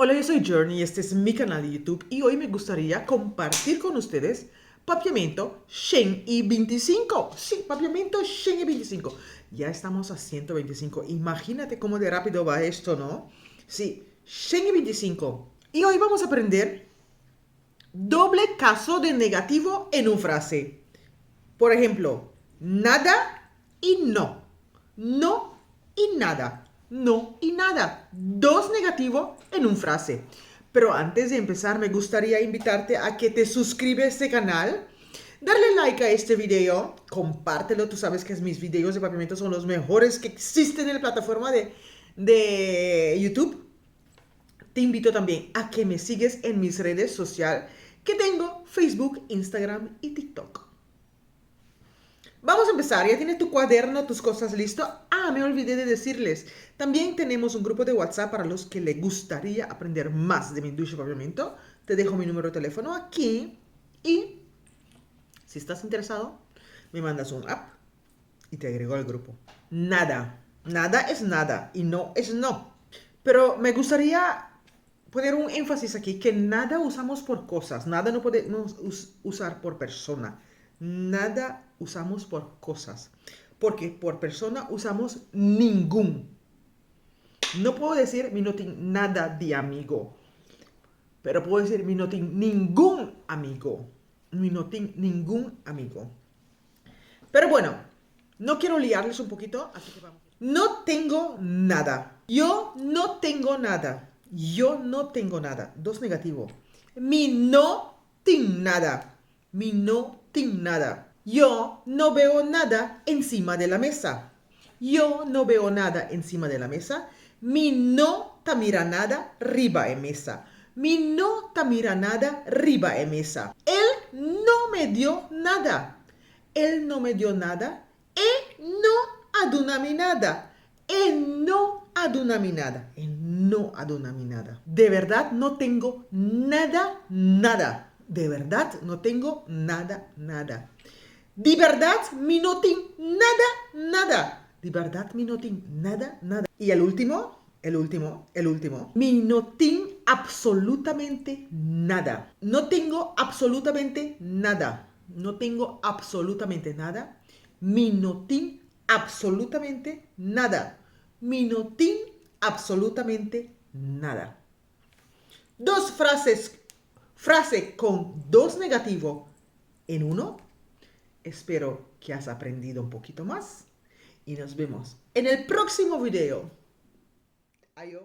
Hola, yo soy Journey y este es mi canal de YouTube y hoy me gustaría compartir con ustedes papiamento Shen I-25. Sí, papiamento Shen I-25. Ya estamos a 125. Imagínate cómo de rápido va esto, ¿no? Sí, Shen I-25. Y hoy vamos a aprender doble caso de negativo en una frase. Por ejemplo, nada y no. No y nada. No y nada. Dos negativos en una frase. Pero antes de empezar, me gustaría invitarte a que te suscribas a este canal. Darle like a este video, compártelo, tú sabes que mis videos de papiamento son los mejores que existen en la plataforma de YouTube. Te invito también a que me sigues en mis redes sociales, que tengo Facebook, Instagram y TikTok. Vamos a empezar, ya tienes tu cuaderno, tus cosas listo. Me olvidé de decirles, también tenemos un grupo de WhatsApp para los que les gustaría aprender más de mi industria de papiamento. Te dejo mi número de teléfono aquí y si estás interesado, me mandas un app y te agrego al grupo. Nada es nada y no es no. Pero me gustaría poner un énfasis aquí, que nada usamos por cosas, nada no podemos usar por persona, nada usamos por cosas, porque por persona usamos ningún. No puedo decir mi no tengo nada de amigo, pero puedo decir mi no tengo ningún amigo, mi no tengo ningún amigo. Pero bueno, no quiero liarles un poquito, así que vamos. No tengo nada. Yo no tengo nada. Yo no tengo nada. Dos negativos. Mi no tengo nada. Mi no tengo nada. Yo no veo nada encima de la mesa. Yo no veo nada encima de la mesa. Mi no ta mira nada riba en mesa. Mi no ta mira nada riba en mesa. Él no me dio nada. Él no me dio nada. No adunami nada. No adunami nada. No adunami nada. De verdad no tengo nada. De verdad no tengo nada. De verdad mi no tengo nada. De verdad mi no tengo nada. Y el último. Mi no tengo absolutamente nada. No tengo absolutamente nada. No tengo absolutamente nada. Mi no tengo absolutamente nada. Mi no tengo absolutamente nada. Dos frases. Frase con dos negativos en uno. Espero que has aprendido un poquito más. Y nos vemos en el próximo video. Adiós.